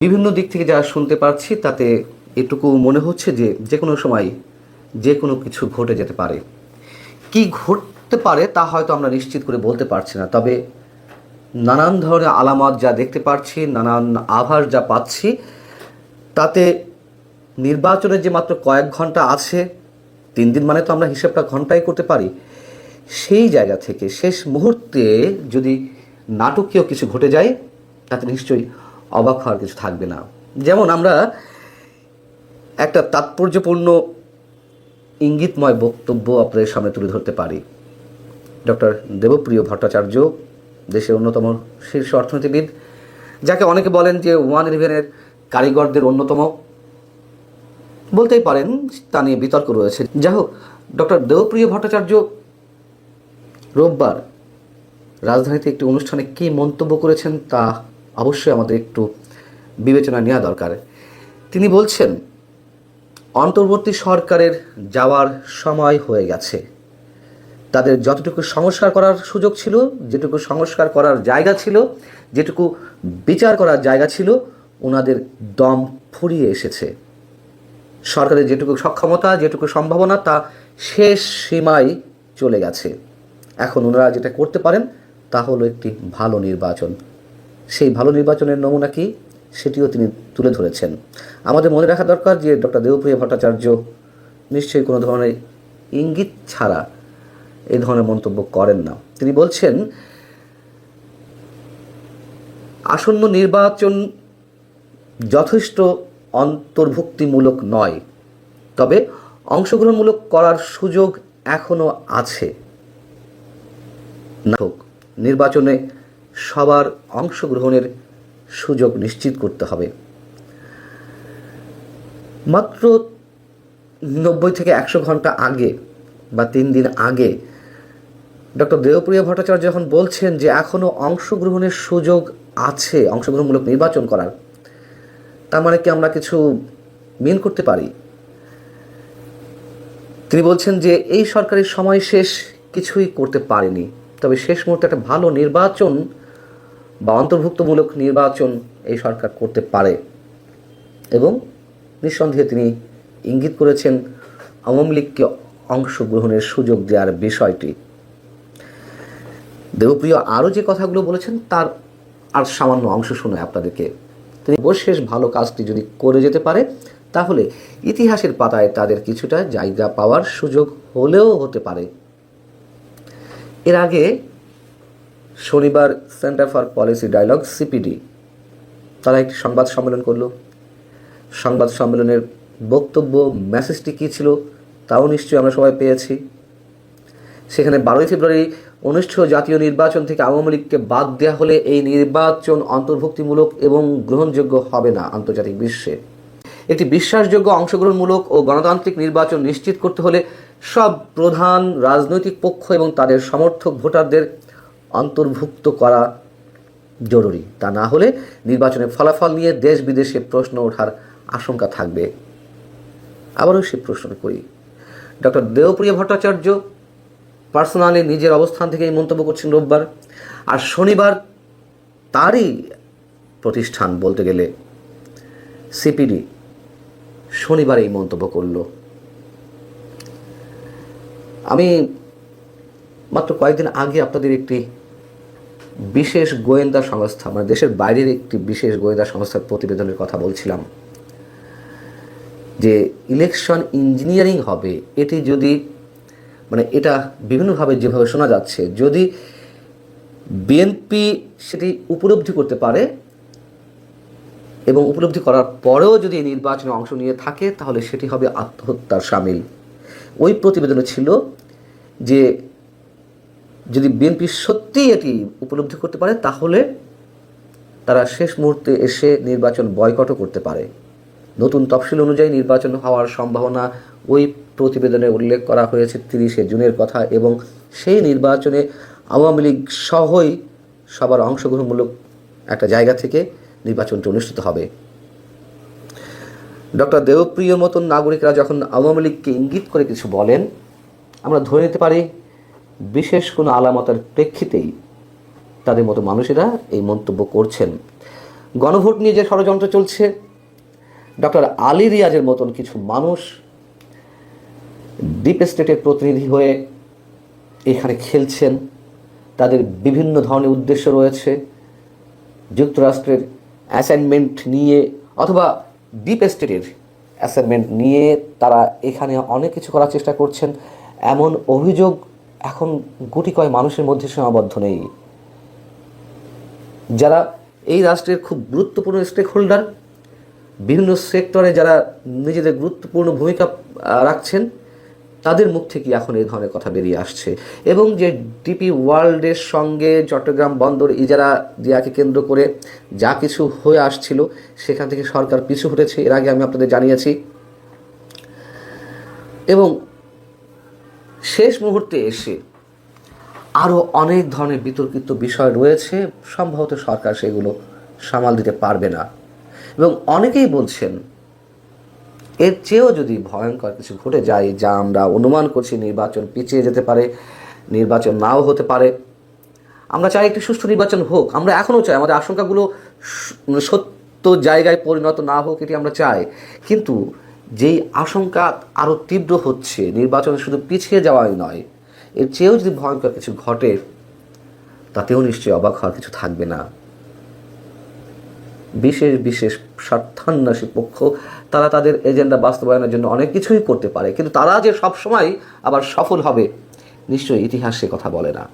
বিভিন্ন দিক থেকে যা শুনতে পারছি তাতে এটুকু মনে হচ্ছে যে যে কোনো সময় যে কোনো কিছু ঘটে যেতে পারে। কি ঘটতে পারে তা হয়তো আমরা নিশ্চিত করে বলতে পারছি না, তবে নানান ধরনের আলামত যা দেখতে পাচ্ছি, নানান আভাস যা পাচ্ছি, তাতে নির্বাচনের যে মাত্র কয়েক ঘন্টা আছে, 3 দিন মানে তো আমরা হিসেবটা ঘন্টায় করতে পারি, সেই জায়গা থেকে শেষ মুহূর্তে যদি নাটকীয় কিছু ঘটে যায় তাতে নিশ্চয়ই অবাক হওয়ার কিছু থাকবে না। যেমন আমরা একটা তাৎপর্যপূর্ণ ইঙ্গিতময় বক্তব্য আপনাদের সামনে তুলে ধরতে পারি। ডক্টর দেবপ্রিয় ভট্টাচার্য, দেশের অন্যতম শীর্ষ অর্থনীতিবিদ, যাকে অনেকে বলেন যে 111-এর কারিগরদের অন্যতম, বলতেই পারেন, তা নিয়ে বিতর্ক রয়েছে। যাই হোক, ডক্টর দেবপ্রিয় ভট্টাচার্য রোববার রাজধানীতে একটি অনুষ্ঠানে কী মন্তব্য করেছেন তা অবশ্যই আমাদের একটু বিবেচনা নেওয়া দরকার। তিনি বলছেন, অন্তর্বর্তী সরকারের যাওয়ার সময় হয়ে গেছে। তাদের যতটুকু সংস্কার করার সুযোগ ছিল, যেটুকু সংস্কার করার জায়গা ছিল, যেটুকু বিচার করার জায়গা ছিল, ওনাদের দম ফুরিয়ে এসেছে। সরকারের যেটুকু সক্ষমতা, যেটুকু সম্ভাবনা, তা শেষ সীমায় চলে গেছে। এখন ওনারা যেটা করতে পারেন তা হলো একটি ভালো নির্বাচন। সেই ভালো নির্বাচনের নমুনা কি, সেটিও তিনি তুলে ধরেছেন। আমাদের মনে রাখা দরকার যে ডক্টর দেবপ্রিয় ভট্টাচার্য নিশ্চয়ই কোনো ধরনের ইঙ্গিত ছাড়া এই ধরনের মন্তব্য করেন না। তিনি বলছেন, আসন্ন নির্বাচন যথেষ্ট অন্তর্ভুক্তিমূলক নয়, তবে অংশগ্রহণমূলক করার সুযোগ এখনও আছে। নির্বাচনে সবার অংশগ্রহণের সুযোগ নিশ্চিত করতে হবে। মাত্র 90 থেকে 100 ঘন্টা আগে বা 3 দিন আগে ডক্টর দেবপ্রিয় ভট্টাচার্য যখন বলছেন যে এখনও অংশগ্রহণের সুযোগ আছে অংশগ্রহণমূলক নির্বাচন করার, তার মানে কি আমরা কিছু মিন করতে পারি? তিনি বলছেন যে এই সরকারের সময় শেষ, কিছুই করতে পারেনি, তবে শেষ মুহূর্তে একটা ভালো নির্বাচন বা অন্তর্ভুক্তমূলক নির্বাচন এই সরকার করতে পারে। এবং নিঃসন্দেহে তিনি ইঙ্গিত করেছেন আওয়ামী লীগকে অংশগ্রহণের সুযোগ দেওয়ার বিষয়টি। দেবপ্রিয় আরও যে কথাগুলো বলেছেন তার আর সামান্য অংশ শোনায় আপনাদেরকে। তিনি সর্বশেষ ভালো কাজটি যদি করে যেতে পারে তাহলে ইতিহাসের পাতায় তাদের কিছুটা জায়গা পাওয়ার সুযোগ হলেও হতে পারে। এর আগে শনিবার centre for policy dialogue CPD তারা একটি সংবাদ সম্মেলন করলো। সংবাদ সম্মেলনের বক্তব্য, মেসেজটি কী ছিল তাও নিশ্চয়ই আমরা সবাই পেয়েছি। সেখানে 12ই ফেব্রুয়ারি অনুষ্ঠেয় জাতীয় নির্বাচন থেকে আওয়ামী লীগকে বাদ দেওয়া হলে এই নির্বাচন অন্তর্ভুক্তিমূলক এবং গ্রহণযোগ্য হবে না আন্তর্জাতিক বিশ্বে। একটি বিশ্বাসযোগ্য, অংশগ্রহণমূলক ও গণতান্ত্রিক নির্বাচন নিশ্চিত করতে হলে সব প্রধান রাজনৈতিক পক্ষ এবং তাদের সমর্থক ভোটারদের অন্তর্ভুক্ত করা জরুরি। তা না হলে নির্বাচনের ফলাফল নিয়ে দেশ বিদেশে প্রশ্ন ওঠার আশঙ্কা থাকবে। আবারও সে প্রশ্ন করি, ডক্টর দেবপ্রিয় ভট্টাচার্য পার্সোনালি নিজের অবস্থান থেকে এই মন্তব্য করছেন রোববার, আর শনিবার তারই প্রতিষ্ঠান বলতে গেলে সিপিডি শনিবার এই মন্তব্য করল। আমি মাত্র কয়েকদিন আগে আপনাদের একটি বিশেষ গোয়েন্দা সংস্থা, মানে দেশের বাইরের একটি বিশেষ গোয়েন্দা সংস্থার প্রতিবেদনের কথা বলছিলাম যে ইলেকশন ইঞ্জিনিয়ারিং হবে। এটি যদি, মানে এটা বিভিন্নভাবে যেভাবে শোনা যাচ্ছে, যদি বিএনপি সেটি উপলব্ধি করতে পারে এবং উপলব্ধি করার পরেও যদি এই নির্বাচনে অংশ নিয়ে থাকে তাহলে সেটি হবে আত্মহত্যার শামিল। ওই প্রতিবেদনে ছিল যে যদি বিএনপি সত্যিই এটি উপলব্ধি করতে পারে তাহলে তারা শেষ মুহূর্তে এসে নির্বাচন বয়কটও করতে পারে। নতুন তফসিল অনুযায়ী নির্বাচন হওয়ার সম্ভাবনা ওই প্রতিবেদনে উল্লেখ করা হয়েছে 30শে জুনের কথা, এবং সেই নির্বাচনে আওয়ামী লীগ সহই সবার অংশগ্রহণমূলক একটা জায়গা থেকে নির্বাচনটি অনুষ্ঠিত হবে। ডক্টর দেবপ্রিয়র মতন নাগরিকরা যখন আওয়ামী লীগকে ইঙ্গিত করে কিছু বলেন, আমরা ধরে নিতে পারি বিশেষ কোনো আলামতের প্রেক্ষিতেই তাদের মতো মানুষেরা এই মন্তব্য করছেন। গণভোট নিয়ে যে ষড়যন্ত্র চলছে, ডক্টর আলী রিয়াজের মতন কিছু মানুষ ডিপ স্টেটের প্রতিনিধি হয়ে এখানে খেলছেন। তাদের বিভিন্ন ধরনের উদ্দেশ্য রয়েছে। যুক্তরাষ্ট্রের অ্যাসাইনমেন্ট নিয়ে অথবা ডিপ স্টেটের অ্যাসাইনমেন্ট নিয়ে তারা এখানে অনেক কিছু করার চেষ্টা করছেন। এমন অভিযোগ এখন গুটি কয় মানুষের মধ্যে সীমাবদ্ধ নেই। যারা এই রাষ্ট্রের খুব গুরুত্বপূর্ণ স্টেক হোল্ডার, বিভিন্ন সেক্টরে যারা নিজেদের গুরুত্বপূর্ণ ভূমিকা রাখছেন, তাদের মুখ থেকে এখন এই ধরনের কথা বেরিয়ে আসছে। এবং যে ডিপি ওয়ার্ল্ডের সঙ্গে চট্টগ্রাম বন্দর ইজারা দেওয়াকে কেন্দ্র করে যা কিছু হয়ে আসছিল, সেখান থেকে সরকার পিছু হটেছে, এর আগে আমি আপনাদের জানিয়েছি। এবং শেষ মুহূর্তে এসে আরও অনেক ধরনের বিতর্কিত বিষয় রয়েছে, সম্ভবত সরকার সেগুলো সামাল দিতে পারবে না। এবং অনেকেই বলছেন এর চেয়েও যদি ভয়ঙ্কর কিছু ঘটে যায়, যা আমরা অনুমান করছি, নির্বাচন পিছিয়ে যেতে পারে, নির্বাচন নাও হতে পারে। আমরা চাই একটি সুষ্ঠু নির্বাচন হোক, আমরা এখনও চাই, আমাদের আশঙ্কাগুলো সত্য জায়গায় পরিণত না হোক, এটি আমরা চাই। কিন্তু যেই আশঙ্কা আরও তীব্র হচ্ছে, নির্বাচনে শুধু পিছিয়ে যাওয়াই নয়, এর চেয়েও যদি ভয়ঙ্কর কিছু ঘটে, তাতেও নিশ্চয়ই অবাক হওয়ার কিছু থাকবে না। বিশেষ বিশেষ স্বার্থান্বেষী পক্ষ তারা তাদের এজেন্ডা বাস্তবায়নের জন্য অনেক কিছুই করতে পারে, কিন্তু তারা যে সবসময় আবার সফল হবে, নিশ্চয়ই ইতিহাস সে কথা বলে না।